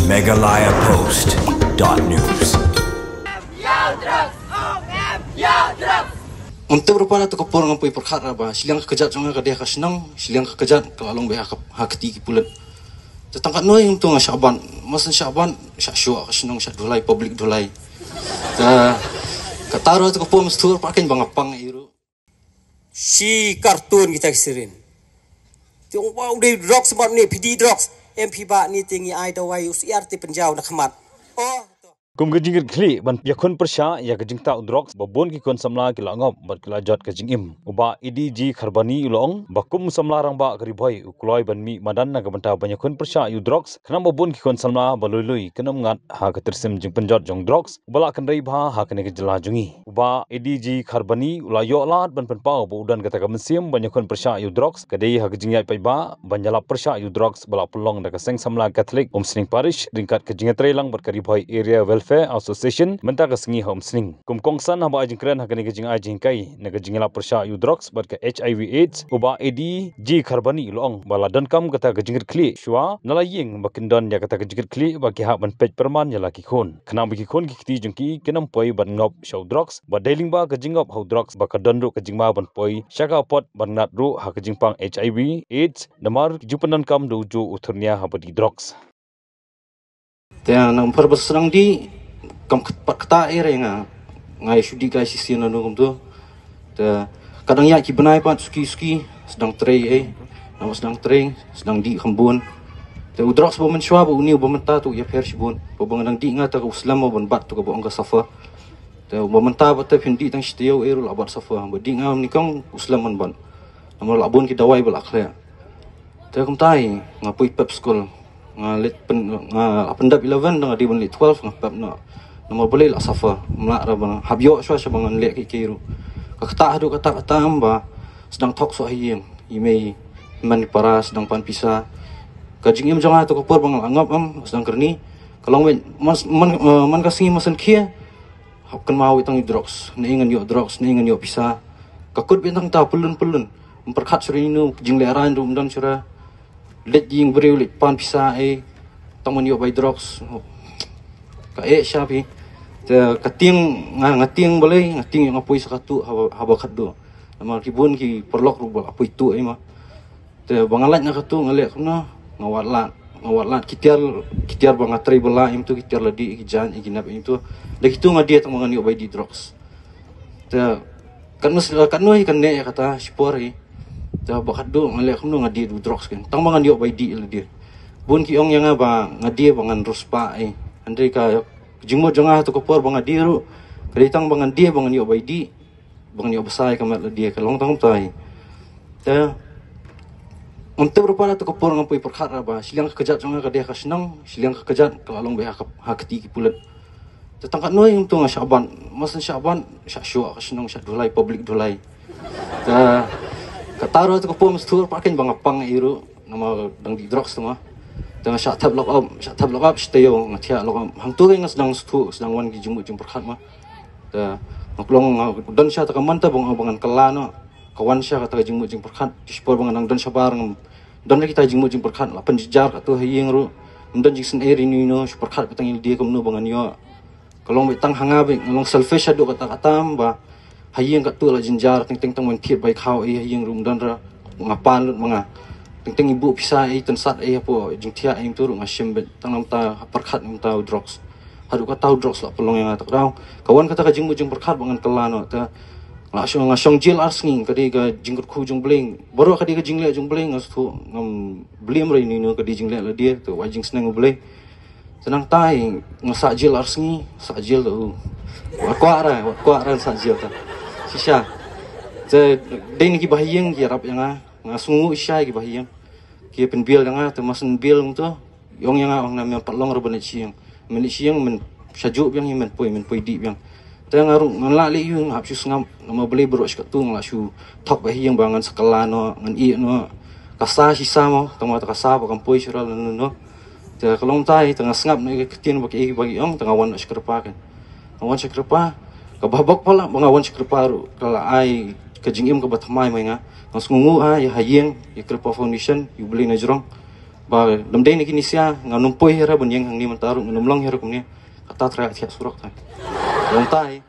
megalayapost.news. Untuk berpada tu kapur ngampui perkara ba silang kejat jangan ka dia ka senang silang kejat ka along ba ha keti ki pulet tetangkat noi untuk Syaban masan Syaban syua ka senang syak dulai public dulai ta kataro tu kapur mestur pakin bangapang iru si kartun kita kisirin tiong wow de drugs sebab ni PD drugs MP ba ni tinggi ai dawai UCRT penjau nak khamat oh kum gajing kli ban yakun persya ya gajing ta udrox babon ki kon samla ki langop bat kila jot gajing im uba idg kharbani ulong bakum samla rang ba kari boy ukloi ban mi madan na gabanta ban yakun persya udrox khnam babon ki kon samla balului kenam ngat ha ka tersim jing penjot jong drox bala kan rei bha ha kene jela jungi uba idg kharbani ulayo lat ban pen pau bo udan kata ka mesim ban yakun persya udrox kadai ha gajing yai pai ba ban jala persya udrox bala pulong da ka seng samla catholic umsning parish ringkat gajing trelang bat kari boy area Welfare Association menta ka singi home sling kum kongsan haba ajing kren hakani ka jing ajing kai na ka jingla persya udrox bar ka HIV AIDS uba ADG kharbani loong bala dan kam kata ka jingir kli shwa nalaying bakindon ya kata ka jingir kli ba ki ha ban pej perman ya laki khon khna bi khon ki kti jingki kenam poi ban ngop showdrox ba dailing ba ka jingop howdrox ba ka donru ka jingma ban poi shaka pot ban nat ru ha ka jingpang HIV AIDS namar jupanan kam doju uthurnia habadi drox ta nang perbesrang di kam kata era ngai sudi kai sisi na dum tu ta kadang ya ki benai pat suki sedang trei nama sedang trei sedang di khambun ta udrox bo men shwa bo uni bo menta tu ya per shibun bo bang dang di ngata ka uslam bo bat tu ka bo angka safa ta bo menta ba ta phindi tang shtiyo erul abat safa bo di ngam ni kang uslam man ban nama labun ki dawai bal akhla ta kum tai ngapui pep school ngalit pen pendap 11 dengan di benlit 12 ngapap na nama boleh lah safa melak rabang habyo shwa shabangan lek ki kiru kata hadu kata amba sedang tok so hiyem imei man para sedang pan pisa kajing im jangan tu kopor bang angap sedang kerni kalau man kasih masan kia kan mau itang drugs ni ingan yo drugs ni ingan yo pisa kakut bintang ta pelun memperkat surinu jing leran dum dan sura let jing beriu let pan pisa taman yo by drugs ka syapi kating ngating boleh ngating yang apoi sakatu haba khaddo nama kibun ki perlok rubal apoi tu ma te bangalat na katu ngalek kuna ngawatlat kitiar bangatri bela im tu kitiar ladi ijan iginap itu dah kitu ngadia tang mangan yo by di drugs te kan noi kan ne kata sipori te bakaddo ngalek kuna ngadia du drugs kan tang mangan yo by di ladi bun ki ong yang ba ngadia bangan ruspa andre ka jingmo jangah tu kopor bang adiru keritang bang dia bang yo baidi bang yo besai kamat dia kalong tang tai ta untuk berpada tu kopor ngampui perkara ba silang kejat jangah ka dia ka senang silang kejat ka along ba ha keti ki pulet tetangkat noi untuk Syaban masan Syaban syua ka senang syak dulai public dulai ta kataro tu kopor mestur pakin bangapang iru nama dang di drugs tu mah dengan syak tab lock up steo ngatia lock up hang tu ngas sedang wan ki jumut jum perkhat mah ta maklong dan syak ta manta bangan kelano kawan syak kata jumut jum perkhat dispor bangan dan sabar dan kita jumut jum perkhat la penjejar ka tu hayeng ru dan jing eri ni no perkhat petang dia kemno bangan yo kalong betang hanga be ngong selfish adu kata ba hayeng ka tu la jinjar ting tang wan thiet bai khau hayeng rum dan ra ngapan lut manga ting ibu pisah tensat apa jingtia aim tu ngasyem bet tanam ta perkhat ta drugs hadu ka tahu drugs la pelong yang tak daw kawan kata ka jing perkhat bangan kelano ta ngasong jil arsing kadi ka jingkut ku jung bling baru kadi ka jingle jung bling ngas tu ngam blim re ni no kadi jingle la dia tu wajing senang bling senang tai ngasak jil arsing sak jil tu kwa ra sak jil ta sisha je ding ki bahiyeng ki rap yang ngasungu isya ki bahiyeng ki penbil nga termasen bil tu yong yang ang namanya patlong reban siang men sajuk yang men poi di yang ta ngaru ngalak li yung hap su ngam nama beli bro skat tu ngla su tok bahiyeng bangan sekelano ngan i no kasa sisa mo tama ta kasa pa kampoi sural no ta kalong tai tengah sengap ni ketin bagi yong tengah wan sekerpa kan wan sekerpa ka babak pala bangawan sekerpa ru kala ai kajingim ka batmai mai nga ngas ngungu ya hayeng ya kerpa foundation yu beli na jurong ba lamdai ni kinisia nganumpoi hera bunyeng hang ni mentaru ngamlong hera kumni kata tra thiak surak thai long tai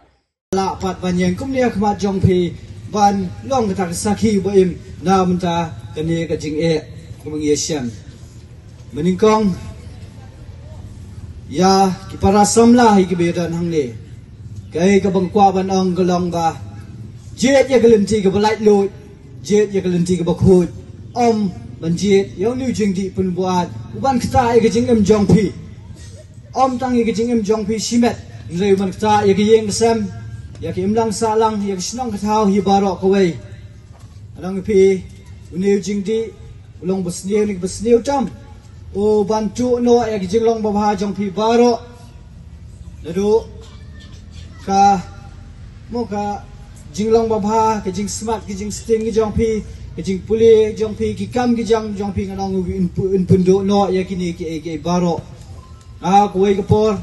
la pat banyeng kumni khmat jong phi ban long ka sakhi bo im na menta kani ka jing e kumang yesian meningkong ya ki para samla hi ki bedan hang ni kai ka bang kwa ban ong golong ba jet ya galim ti ka balai lo jet ya galim ti ka bakhut om ban jet yong liu jing di pun buat uban kta e ka jing em jong phi om tang e ka jing em jong phi simet rei man kta e ka yeng sam ya ki imlang sa lang ya ki snong ka thau hi baro ka wei anang phi uniu jing di long basniu ni basniu tam o bantu no ya ki jing long ba bha jong phi baro ladu ka mo ka jinglong babha ke jing smart ke jing sting ke jong phi ke jing puli jong phi ki kam ki jong phi nganong in pundo no ya kini ke baro a ko wei ke por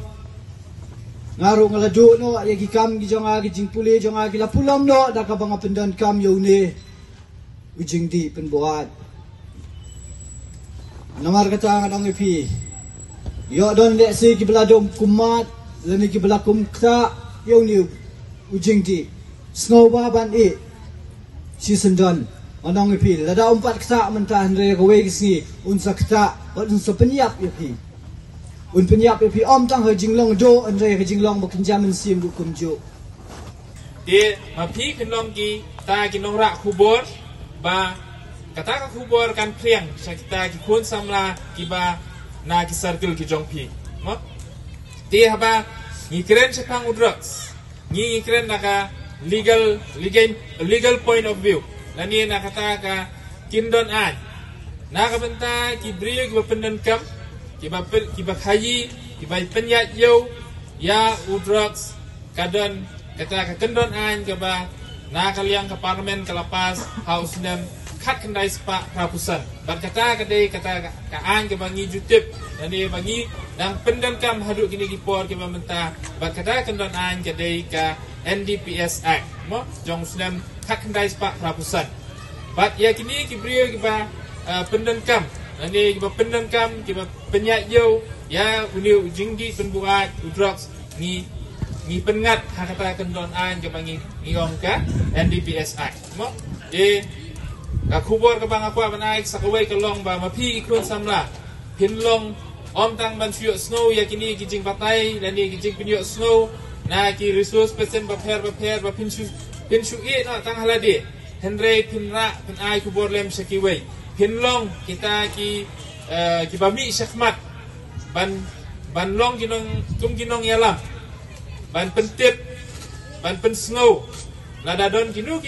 ngaru ngaladu no ya ki kam ki jong a ki jing puli jong a ki la pulam no da ka bang pendan kam yo ne ujing di pen buat namar kata nganong phi yo don le si ki beladom kumat lani ki belakum kta yo ni ujing di snow ban e season don manong pi la da umpat kta mentah re ko we gi un sakta un so penyap ye pi un penyap ye pi om tang he jinglong do an re he jinglong bo kinjam sim du kum jo de ma pi kinlong ki ta kinong ra khubor ba kata ka khubor kan priang sakta ki kun samla ki ba na ki circle ki jong pi mo de haba ni kren sepang udrox ni kren naka legal point of view nani nakata ka kindon an nakabenta ki brio ki pendan kam ki ba khayi ki ba penyat yo ya udrox kadon kata ka kindon an ke ba nakaliang ke parlemen ke lapas house nem khat kendai spa rapusan ban kata ka an ke bangi jutip nani bangi nang pendan kam haduk kini ki por ki menta ban kata kindon an ke dei ka NDPS Act mo jong Muslim hak kendai sepak rapusan bat ya kini ki brio ki ba pendan kam ani ki ba pendan kam ki ba penyat yo ya uniu jingdi penbuat udrox ni pengat hak kata kendon an ke bangi ngong ka NDPS Act mo de ka khubor ka bang apa banai sakawai ka long ba mapi ikun samla pinlong om tang ban syuk snow ya kini ki jing patai dan ni ki jing penyuk snow na ki resource person baper ba pinshu e no tang halade henry pinra pin ai ku borlem sakiwei pinlong kita ki bami syakmat ban long ginong yalam ban pentip ban pen snow lada don kinu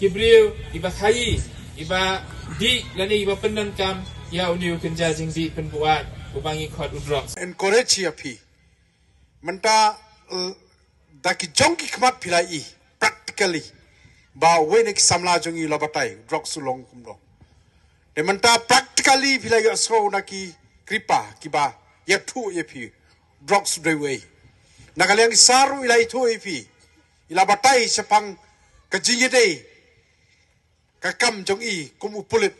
ki brio iba khayi iba di lani iba pendan kam ya uniu kenja jing di penbuat ubangi khot udrox encourage ya pi menta daki jongki khmat pilai practically ba wenek samla jongi labatai drok sulong kumdo de menta practically pilai so naki kripa kiba ya thu epi drok sudway nakaliang saru ilai thu epi ilabatai sepang kajinge dei kakam jongi kum upulit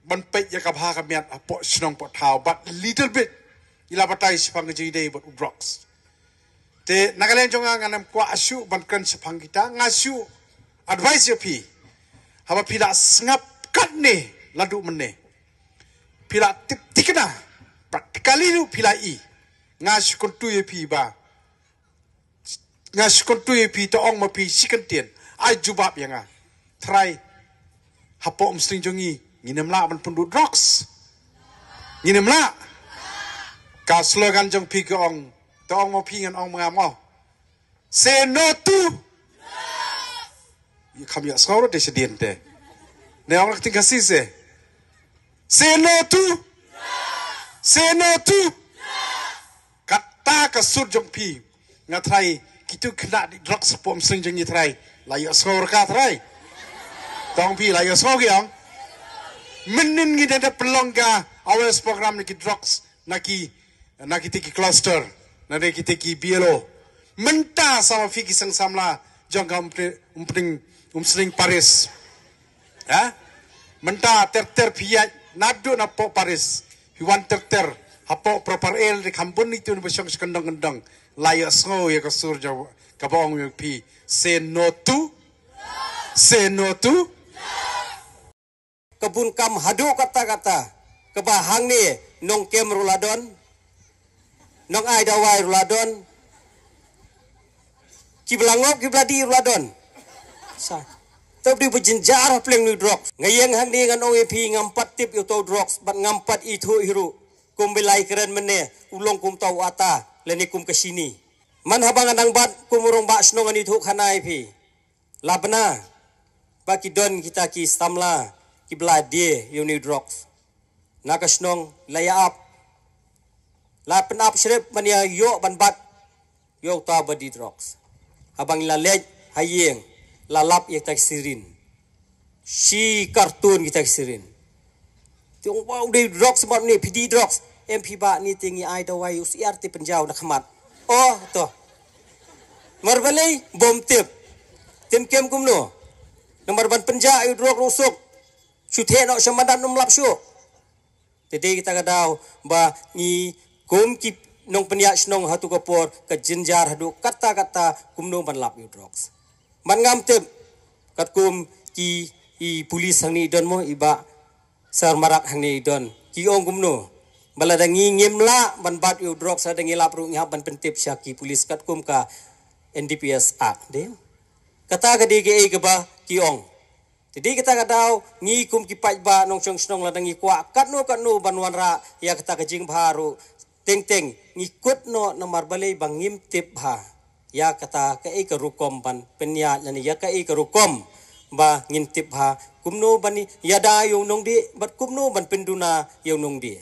ban pet ya kabha kamiat apo snong pot thau but little bit ilabatai sepang kajinge dei but droks te nagalen jonga nganam kwa asu ban kan sepang kita ngasu advice pi haba pila ngap kat ne ladu mene pila tip tikna practically lu pila i ngasu kontu pi ba ngasu kontu pi to ong ma pi sikantien ai jubab yanga try hapo mstring jongi nginem la ban pundu drugs nginem la ka slogan jong pi ko ong to ong mo pi ngan ong ngamo say no to kami sekolah de sediente ne orang tinggal sise say no to kata kasut jong pi ngatrai kitu kena di drugs pom sing jeng trai layo sekolah ka trai tong pi layo sekolah yang menin ngi de pelongga awas program ni drugs naki tiki cluster nade ki tiki bielo menta sama fiki sang samla jong sering Paris, ya, menta ter pihak nado na po Paris, hiwan dokter hapo proper el di kampun itu ni besyong sekendang-kendang layak sngo ya kasur jawa kabong yang pi say no to kebun kam hadu kata-kata kebahang ni nong kem ruladon nong ai dawai ruladon kiblangop kibladi ruladon sa tapi berjenjar pleng ni drugs ngayeng hang ni ngan OAP ngampat tip itu drugs bat ngampat itu hiru kum belai keren mene ulong kum tau ata leni kum kesini man habang anang bat kum urong bak snongan itu khanai pi labna baki don kita ki stamla ki bladi uni drugs nakasnong laya up la penap shrep mania yo ban bat yo ta badi drugs habang lalej hayeng lalap yang tak sirin si kartun kita sirin tiong wow de drugs sebab ni PD drugs MP ba ni tinggi ai dawai UCRT penjau nak khamat oh to marbalai bom tip tim kem kumno nomor ban penja yu drug rusuk suthe no samadan nom lap su tedi kita kadau ba ni kum ki nong penyak snong hatu kapor ke jenjar hadu kata-kata kumno ban lap yu drugs man ngam tip kat kum ki i polis hang ni don mo iba sar marak hang ni don ki ong kumno bala dangi ngimla ban bat yu drugs ada ngilap ru ngap ban pentip syaki polis kat kum ka NDPS act de kata ka di ke ba ki ong jadi kita kadau ngi kum ki pai ba nong chong snong la dangi kwa kat no ban wanra ya kata ka jing baru teng ngikut no nomor balai bangim tip ha ya kata ka ke rukom ban penya yani ya ka ke rukom ba ngintip ha kumno bani ya da yung nong di bat kumno ban penduna yung nong di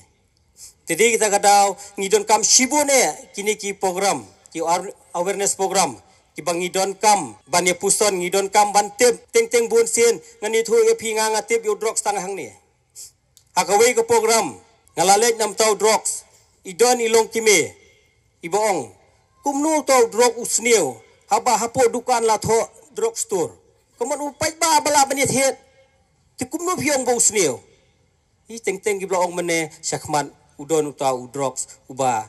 jadi kita kadau ngidon kam shibone kini ki program ki awareness program ki bangidon kam ban ye puson ngidon kam ban tip teng bun sin ngani thu ye phi nga tip yo drugs tang hang ni hakawei ko program ngalalet nam tau drugs idon ilong kime iboong kumno tau drug usneu haba hapo dukan la tho drug store kaman upai ba bala banit het ti kumno phiong ba usneu i teng ki blong mene syakman udon utau drugs uba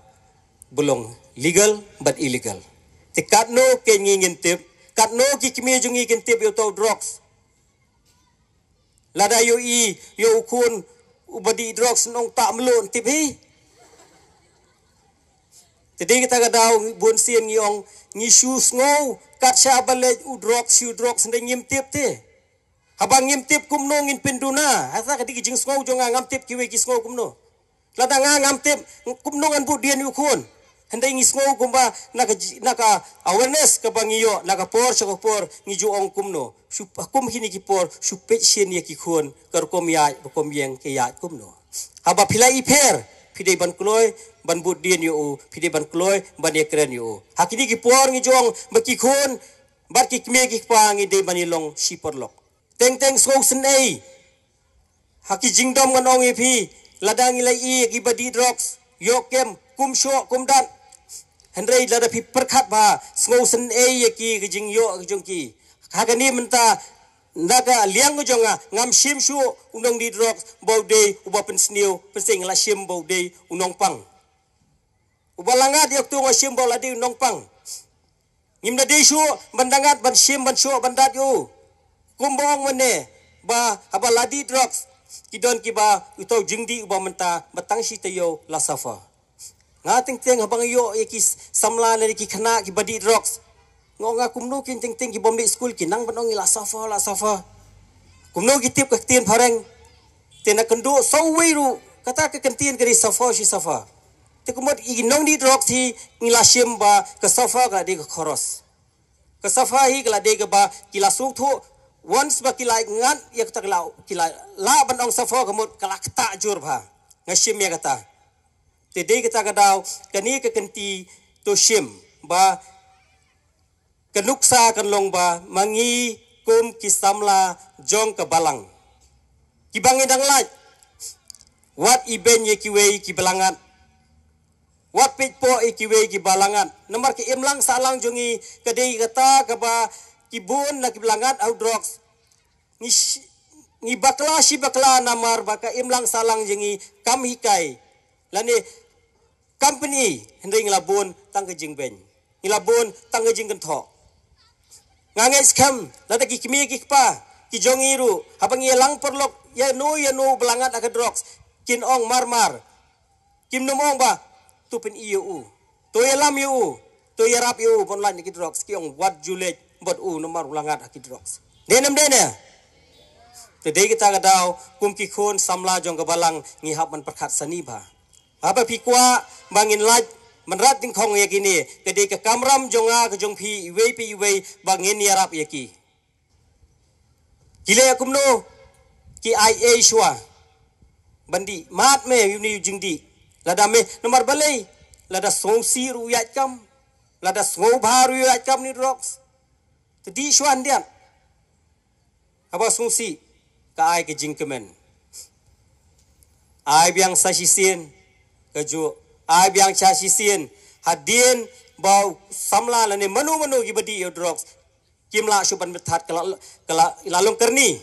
belong legal but illegal ti katno ke ngingin tip katno ki kime jungi kin tip yo tau drugs lada yo ukun ubadi drugs nong tak melon tip hi jadi kita kadau bun sien ngiong ngisus ngau kat syabale udrox ndeng ngimtip te habang ngimtip kumno ngin penduna asa kadi jing ngau jonga ngamtip kiwe ki ngau kumno lada ngamtip kumno ngan budian ukun hendai ngis ngau kumba naka awareness ka bangiyo naka por por ngijuong kumno kum hini ki por supet sien ye ki khon kar kom yang ke ya kumno haba philai iper pidai ban kloy ban budian yo pidai ban kloy ban ekren yo hakini ki por ngi jong baki khon bar ki kme ki pang ide banilong siporlok teng so senai haki jingdom ngan ong epi ladang ilai ki badi drugs yo kem kum sho kum dan hendrei lada pi perkhat ba sngo senai ki jing yo jong ki hakani menta naga liang jonga ngam sim su unong di drugs baude uba pensniu pensing la sim baude unong pang uba langat yak tu sim bauladi unong pang ngimna de su bandangat ban sim ban su bandat yu kumbong mene ba aba ladi drugs kidon ki ba utau jingdi uba menta batang si tayo la safa ngating teng habang yo yakis samla na ki khana ki badi drugs ngonga kumno kin ting ki bomdi school ki nang banong la safa kumno ki tip ka tin phareng tena kendo sawiru kata ka kantin kari safa si safa te kumot iginong di drug thi ngila sim ba ka safa ka de ka khoros ka safa hi kala de ka ba kila sung thu once ba kila ngan ya ka kila la banong safa kamot kala kata jur ba ngasim ya kata te de kita ka daw kani ka kanti to sim ba kenuksa kenlong ba mangi kum kisamla jong ke balang kibangi dang laj wat iben ye kiwe ki balangan wat pit po ikiwe ki balangan nomor ki imlang salang jongi kadei kata ka ba kibun na ki balangan au drugs ni bakla si bakla namar baka imlang salang jongi kam hikai lani company hendai ngelabun tang ke jing ben ngelabun tang ke jing kenthok ngangai scam lada ki kimi ki pa ki jongiru habang ye lang perlok ya no belangat ak drugs kin ong marmar kim nomong ba tu pen iu to ya lam yu to ya rap yu pon lan ki drugs ki ong wat julet bot nomor belangat ak drugs denem dene tedei kita gadau kum ki khon samla jong gabalang ngihap man perkhat sani ba apa pikwa bangin laj menrat ting khong yakini tedei ke kamram jonga ke jong pi iwe bangin yarap yaki kile akumno ki ia shwa bandi mat me yuni jingdi lada me nomor balai lada songsi ru yat kam lada sngau baru yat kam ni drugs tedi shwan dia apa songsi ka ai ke jingkemen ai biang sasisien keju ai biang chasisien hadin bau samla lane manu gi badi yo drugs kimla suban bethat kala lalong kerni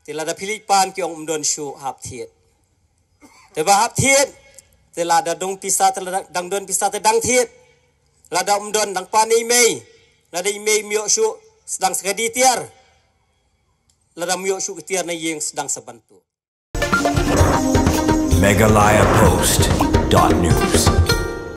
tila da Pilipan ki ong mdon shu hap thiet te ba hap thiet tila da dong pisa tila dang don pisa te dang thiet la da mdon dang pani mei la da mei mio shu sedang sekadi tiar ladam yo shu tiar na yeng sedang sebantu Megalayapost.news